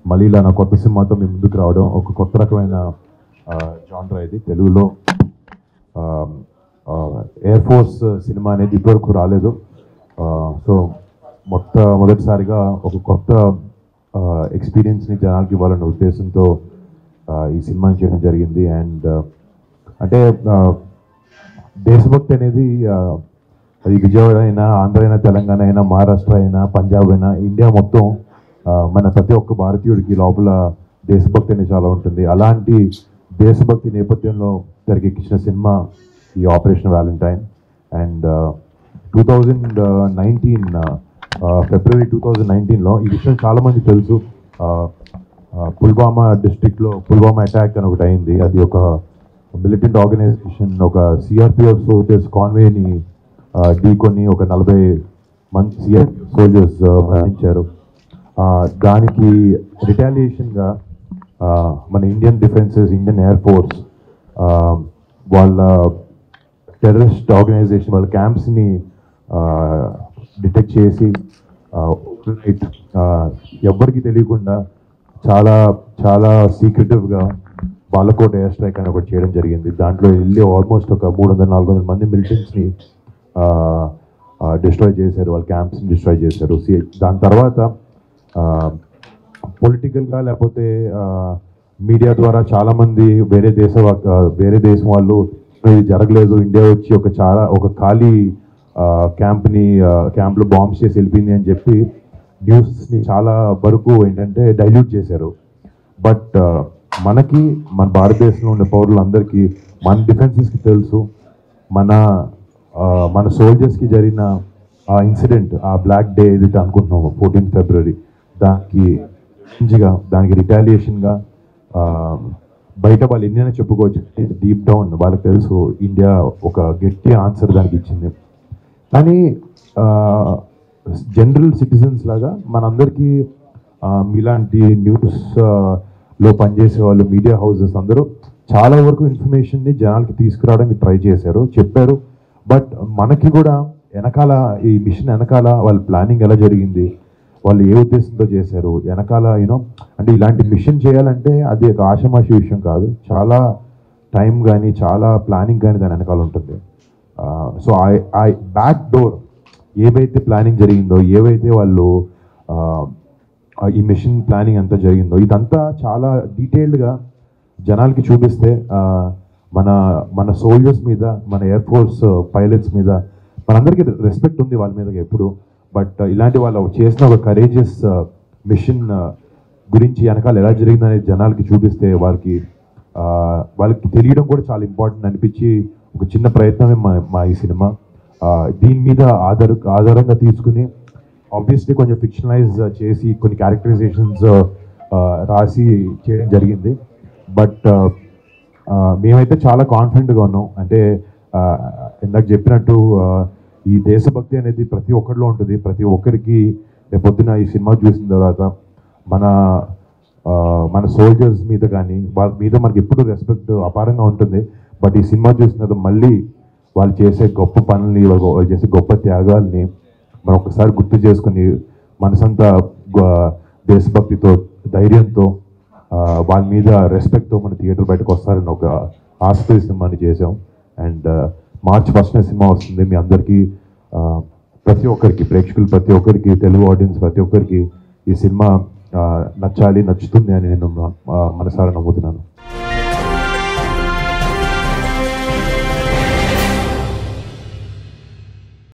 మళ్ళీ ఇలా నా కొత్త సినిమాతో మీ ముందుకు రావడం ఒక కొత్త రకమైన జానర్ ఇది. తెలుగులో ఎయిర్ ఫోర్స్ సినిమా అనేది ఇప్పటివరకు రాలేదు. సో మొదటిసారిగా ఒక కొత్త ఎక్స్పీరియన్స్ని జనాలకి ఇవ్వాలన్న ఉద్దేశంతో ఈ సినిమాని చేయడం జరిగింది. అండ్ అంటే దేశభక్తి అనేది అది విజయవాడ అయినా, ఆంధ్ర అయినా, తెలంగాణ అయినా, మహారాష్ట్ర అయినా, పంజాబ్ అయినా, ఇండియా మొత్తం మన ప్రతి ఒక్క భారతీయుడికి లోపల దేశభక్తి అనేది చాలా ఉంటుంది. అలాంటి దేశభక్తి నేపథ్యంలో తెరకెక్కించిన సినిమా ఈ ఆపరేషన్ వ్యాలంటైన్. అండ్ 2019 ఫిబ్రవరి 2019లో ఈ విషయం చాలామంది తెలుసు. పుల్వామా డిస్ట్రిక్ట్లో పుల్వామా అటాక్ అని ఒకటి అయింది. అది ఒక మిలిటెంట్ ఆర్గనైజేషన్, ఒక సిఆర్పిఎఫ్ సోల్జర్స్ కాన్వేని ఢీకొని ఒక 40 మంది సిఆర్పిఎఫ్ సోల్జర్స్ మరణించారు. దానికి రిటాలియేషన్గా మన Indian defences, Indian air force వాళ్ళ టెర్రరిస్ట్ ఆర్గనైజేషన్ వాళ్ళ క్యాంప్స్ని డిటెక్ట్ చేసి ఎవ్వరికి తెలియకుండా చాలా చాలా సీక్రెటివ్గా బాలకోట్ ఎయిర్ స్ట్రైక్ అని ఒకటి చేయడం జరిగింది. దాంట్లో వెళ్ళి ఆల్మోస్ట్ ఒక 300-400 మంది మిలిటెంట్స్ని డిస్ట్రాయ్ చేశారు, వాళ్ళ క్యాంప్స్ని డిస్ట్రాయ్ చేశారు. దాని తర్వాత పొలిటికల్గా లేకపోతే మీడియా ద్వారా చాలామంది వేరే దేశం వాళ్ళు ఇది జరగలేదు, ఇండియా వచ్చి ఒక ఖాళీ క్యాంప్లో బాంబ్స్ చేసి వెళ్ళిపోయింది అని చెప్పి న్యూస్ని చాలా వరకు ఏంటంటే డైల్యూట్ చేశారు. బట్ మన భారతదేశంలో ఉండే పౌరులందరికీ, మన డిఫెన్సెస్కి తెలుసు, మన సోల్జర్స్కి జరిగిన ఆ ఇన్సిడెంట్, ఆ బ్లాక్ డే ఏదైతే అనుకుంటున్నాము 14 ఫిబ్రవరి, దానికి రిటాలియేషన్గా బయట వాళ్ళు ఎన్నైనా చెప్పుకోవచ్చు, డీప్ డౌన్ వాళ్ళకి తెలుసు ఇండియా ఒక గట్టి ఆన్సర్ దానికి ఇచ్చింది. కానీ జనరల్ సిటిజన్స్ లాగా మనందరికీ ఇలాంటి న్యూస్లో పనిచేసే వాళ్ళు, మీడియా హౌసెస్ అందరూ చాలా వరకు ఇన్ఫర్మేషన్ని జనాలకి తీసుకురావడానికి ట్రై చేశారు, చెప్పారు. బట్ మనకి కూడా వెనకాల ఈ మిషన్ వెనకాల వాళ్ళ ప్లానింగ్ ఎలా జరిగింది, వాళ్ళు ఏ ఉద్దేశంతో చేశారు, వెనకాల అంటే ఇలాంటి మిషన్ చేయాలంటే అది ఒక ఆషామాషి విషయం కాదు. చాలా టైం కానీ, చాలా ప్లానింగ్ కానీ దాని వెనకాల ఉంటుంది. సో ఆ బ్యాక్ డోర్ ఏవైతే ప్లానింగ్ జరిగిందో, ఏవైతే వాళ్ళు ఈ మిషన్ ప్లానింగ్ అంతా జరిగిందో, ఇదంతా చాలా డీటెయిల్డ్గా జనాలకి చూపిస్తే మన సోల్జర్స్ మీద, మన ఎయిర్ ఫోర్స్ పైలట్స్ మీద మనందరికీ రెస్పెక్ట్ ఉంది వాళ్ళ మీద ఎప్పుడు. బట్ ఇలాంటి వాళ్ళు చేసిన ఒక కరేజియస్ మిషన్ గురించి వెనకాల ఎలా జరిగిందనేది జనాలకి చూపిస్తే వాళ్ళకి తెలియడం కూడా చాలా ఇంపార్టెంట్ అనిపించి ఒక చిన్న ప్రయత్నమే మా ఈ సినిమా. దీని మీద ఆధారంగా తీసుకుని ఆబ్వియస్లీ కొంచెం ఫిక్షనలైజ్ చేసి కొన్ని క్యారెక్టరైజేషన్స్ రాసి చేయడం జరిగింది. బట్ మేమైతే చాలా కాన్ఫిడెంట్గా ఉన్నాం. అంటే ఇందాక చెప్పినట్టు ఈ దేశభక్తి అనేది ప్రతి ఒక్కరిలో ఉంటుంది. ప్రతి ఒక్కరికి రేపొద్దున ఈ సినిమా చూసిన తర్వాత మన సోల్జర్స్ మీద కానీ వాళ్ళ మీద మనకి ఎప్పుడు రెస్పెక్ట్ అపారంగా ఉంటుంది. బట్ ఈ సినిమా చూసిన తర్వాత మళ్ళీ వాళ్ళు చేసే గొప్ప పనుల్ని, వాళ్ళు చేసే గొప్ప త్యాగాల్ని మనం ఒకసారి గుర్తు చేసుకుని మనసంతా దేశభక్తితో, ధైర్యంతో, వాళ్ళ మీద రెస్పెక్ట్తో మన థియేటర్ బయటకు వస్తారని ఒక ఆశతో ఈ సినిమాని చేసాం. అండ్ మార్చ్ 1న సినిమా వస్తుంది. మీ అందరికీ, ప్రతి ఒక్కరికి, ప్రేక్షకులు ప్రతి ఒక్కరికి, తెలుగు ఆడియన్స్ ప్రతి ఒక్కరికి ఈ సినిమా నచ్చుతుంది అని నేను మనసారా నమ్ముతున్నాను.